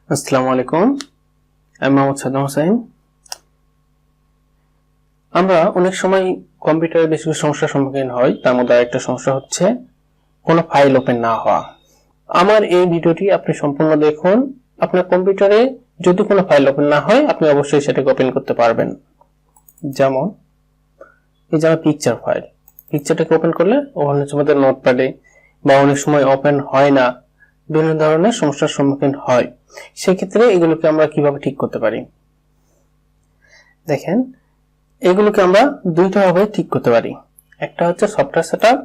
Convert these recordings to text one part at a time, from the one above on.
আসসালামু আলাইকুম, আমি মোহাম্মদ সাদ্দাম হোসেন। আমরা অনেক সময় কম্পিউটারে বেশ কিছু সমস্যার সম্মুখীন হই। তার মধ্যে একটা সমস্যা হচ্ছে কোনো ফাইল ওপেন না হওয়া। আমার এই ভিডিওটি আপনি সম্পূর্ণ দেখুন। আপনার কম্পিউটারে যদি কোনো ফাইল ওপেন না হয়, আপনি অবশ্যই সেটাকে ওপেন করতে পারবেন। যেমন এই যে আমার পিকচার ফাইল, পিকচারটাকে ওপেন করলে অনেক সময় নোটপ্যাডে বা অনেক সময় ওপেন হয় না, বিভিন্ন ধরনের সমস্যার সম্মুখীন হয়। সেক্ষেত্রে এগুলোকে আমরা কিভাবে ঠিক করতে পারি? দেখেন, এগুলোকে আমরা দুইটা ভাবে ঠিক করতে পারি। একটা হচ্ছে সফটওয়্যার সেটআপ,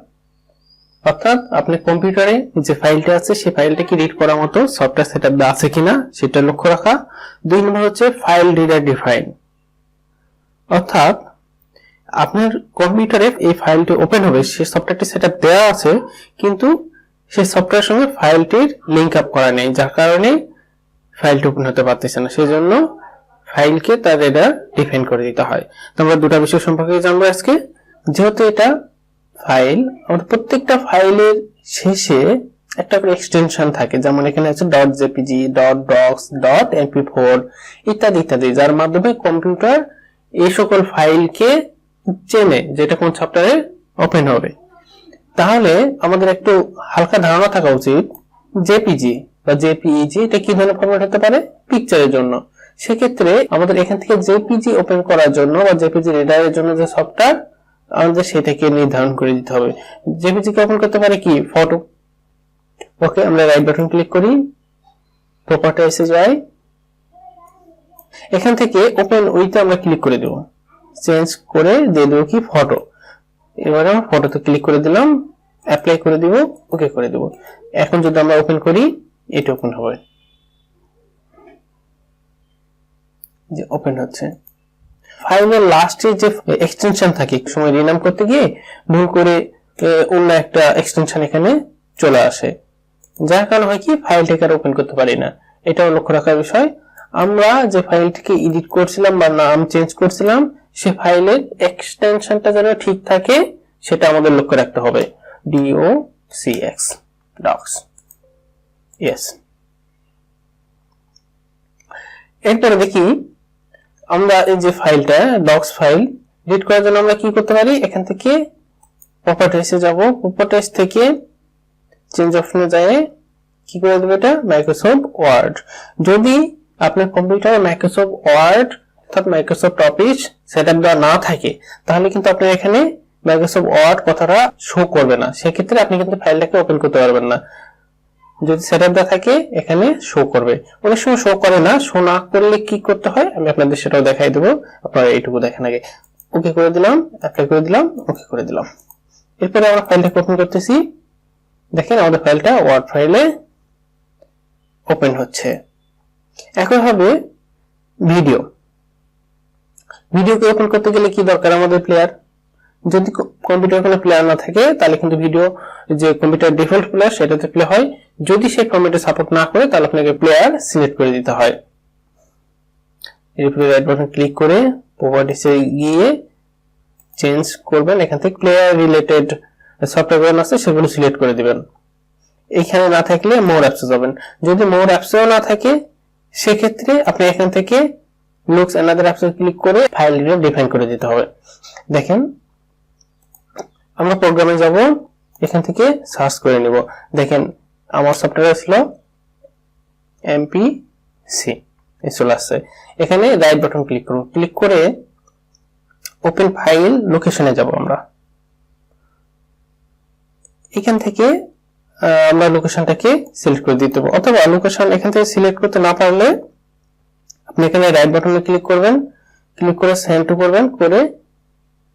অর্থাৎ আপনি কম্পিউটারে যে ফাইলটা আছে সেই ফাইলটাকে রিড করার মতো সফটওয়্যার সেটআপ আছে কিনা সেটা লক্ষ্য রাখা। দুই নম্বর হচ্ছে ফাইল রিডার ডিফাইন, অর্থাৎ আপনার কম্পিউটারে এই ফাইলটি ওপেন হবে, সেই সফটওয়্যারটি সেটআপ দেওয়া আছে, কিন্তু সেই সফটওয়্যারের সঙ্গে ফাইলটির লিংক আপ করা নেই, যার কারণে ফাইলটি ওপেন হতে পারতেছে না। সেই জন্য ফাইলকে তার রিডার ডিফাইন করে দিতে হয়। তো আমরা দুটো বিষয় সম্পর্কে জানবো আজকে। যেহেতু এটা ফাইল, আমাদের প্রত্যেকটা ফাইলের শেষে একটা করে এক্সটেনশন থাকে, যেমন এখানে আছে .jpg, .docs, .mp4 ইত্যাদি ইত্যাদি, যার মাধ্যমে কম্পিউটার এই সকল ফাইলকে চেনে যেটা কোন সফটওয়্যারে ওপেন হবে। তাহলে আমাদের একটু হালকা ধারণা থাকা উচিত জেপিজি বা জেপিইজি এটা কি ধরনের ফরম্যাট হতে পারে পিকচারের জন্য। সেক্ষেত্রে আমাদের এখান থেকে জেপিজি ওপেন করার জন্য বা জেপিজি রিডারের জন্য যে সফটওয়্যার আমাদের সেটাকে নির্ধারণ করে দিতে হবে। জেপিজি কে ওপেন করতে পারে কি ফটো। ওকে, আমরা রাইট বাটন ক্লিক করি, প্রপার্টিসে যাই, এখান থেকে ওপেন উইথ আমরা ক্লিক করে দেব, চেঞ্জ করে দিয়ে দেব কি ফটো। এবারে আমরা ফটোতে ক্লিক করে দিলাম, অ্যাপ্লাই করে দিব, ওকে করে দেব। এখন যদি আমরা ওপেন করি, এটা ওপেন হবে, যে ওপেন হচ্ছে। ফাইলের লাস্টে যে এক্সটেনশন থাকে, সময় রিনাম করতে গিয়ে ভুল করে অন্য একটা এক্সটেনশন এখানে চলে আসে, যার কারণে হয় কি ফাইলটাকে আর ওপেন করতে পারি না। এটাও লক্ষ্য রাখার বিষয়। আমরা যে ফাইলটিকে এডিট করছিলাম বা নাম চেঞ্জ করছিলাম, সে ফাইলের এক্সটেনশনটা যেন ঠিক থাকে সেটা আমাদের লক্ষ্য রাখতে হবে। docx docs, yes। এরপরে দেখি আমরা এই যে ফাইলটা ডক্স ফাইল রিড করার জন্য আমরা কি করতে পারি, এখান থেকে প্রপার্টিসে যাব, প্রপার্টিস থেকে চেঞ্জ অপশনে যায়, কি করে দেব এটা মাইক্রোসফট ওয়ার্ড। যদি আপনার কম্পিউটারে মাইক্রোসফট ওয়ার্ড অর্থাৎ মাইক্রোসফট অফিস সেটআপ দেওয়া না থাকে, তাহলে কিন্তু আপনার এখানে মাইক্রোসফট ওয়ার্ড কথাটা শো করবে না। সেক্ষেত্রে আপনি কিন্তু ফাইলটাকে ওপেন করতে পারবেন না। যদি সেটআপ দেওয়া থাকে এখানে শো করবে, অনেক সময় শো করে না। শো না করলে কি করতে হয় আমি আপনাদের সেটাও দেখাই দেবো, আপনারা এইটুকু দেখেন আগে। ওকে করে দিলাম, অ্যাপ্লাই করে দিলাম, ওকে করে দিলাম। এরপরে আমরা ফাইলটাকে ওপেন করতেছি, দেখেন আমাদের ফাইলটা ওয়ার্ড ফাইলে ওপেন হচ্ছে। এখন হবে ভিডিওকে ওপেন করতে গেলে কি দরকার আমাদের প্লেয়ার। যদি কম্পিউটারে কোনো প্লেয়ার না থাকে তাহলে কিন্তু ভিডিও যে কম্পিউটার ডিফল্ট প্লেয়ার সেটাতে প্লে হয়। যদি সেই কম্পিউটার সাপোর্ট না করে তাহলে আপনাকে প্লেয়ার সিলেক্ট করে দিতে হয়। এরপরে রাইট বাটন ক্লিক করে প্রপার্টিসে গিয়ে চেঞ্জ করবেন, এখান থেকে প্লেয়ার রিলেটেড সফটওয়্যার আছে সেগুলো সিলেক্ট করে দিবেন। এখানে না থাকলে মোর অ্যাপসে যাবেন। যদি মোর অ্যাপসেও না থাকে সেক্ষেত্রে আপনি এখান থেকে লুকস অ্যানাদার অ্যাপসে ক্লিক করে ফাইল রিডার ডিফাইন করে দিতে হবে। দেখেন আমরা প্রোগ্রামে যাব, এখান থেকে সার্চ করে নিব। দেখেন আমার সফটওয়্যার ছিল এমপিসি, চলে আসছে। এখানে রাইট বাটন ক্লিক করুন, ক্লিক করে ওপেন ফাইল লোকেশনে যাব। আমরা এখান থেকে আমরা লোকেশনটাকে সিলেক্ট করে দিতে হবে, অথবা লোকেশন এখান থেকে সিলেক্ট করতে না পারলে আপনি এখানে রাইট বাটনে ক্লিক করবেন, ক্লিক করে সেন্ড টু করবেন, করে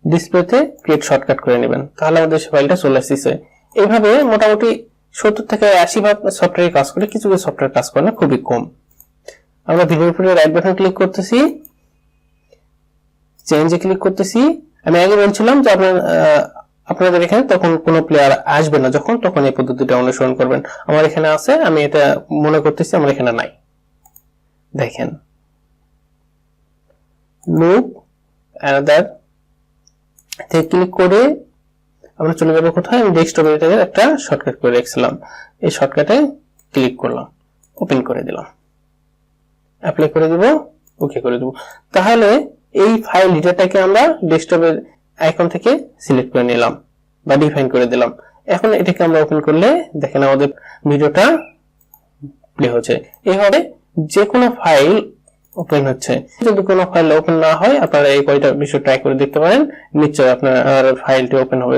ডিসপ্লেতে ক্রিয়েট শর্টকাট করে নেবেন, তাহলে আমাদের ফাইলটা চলে আসছে। এইভাবে মোটামুটি 70 থেকে 80% সফটওয়্যার কাজ করে, কিছু কিছু সফটওয়্যার কাজ করে না, খুবই কম। আমরা ভিডিওর উপরে রাইট বাটন ক্লিক করতেছি, চেঞ্জে ক্লিক করতেছি। আমি আগে বলছিলাম যে আপনাদের এখানে তখন কোনো প্লেয়ার আসবে না, যখন তখন এই পদ্ধতিটা অনুসরণ করবেন। আমার এখানে আছে, আমি এটা মনে করতেছি আমার এখানে নাই। দেখেন লুক অ্যানাদার থেকে ক্লিক করে আমরা চলে যাবো কোথায়, আমি ডেস্কটপে একটা শর্টকাট করে রেখেছিলাম, এই শর্টকাটে ক্লিক করলাম, ওপেন করে দিলাম। অ্যাপ্লাই করে দিব, ওকে করে দেব। তাহলে এই ফাইল ডিটাটাকে আমরা ডেস্কটপের আইকন থেকে সিলেক্ট করে নিলাম বা ডিফাইন করে দিলাম। এখন এটাকে আমরা ওপেন করলে দেখেন আমাদের ভিডিওটা প্লে হচ্ছে। এইভাবে যে কোনো ফাইল ওপেন হচ্ছে। যদি কোনো ফাইল ওপেন না হয় আপনারা এই কয়টা বিষয় ট্রাই করে দেখতে পারেন, নিশ্চয়ই আপনার ফাইলটি ওপেন হবে।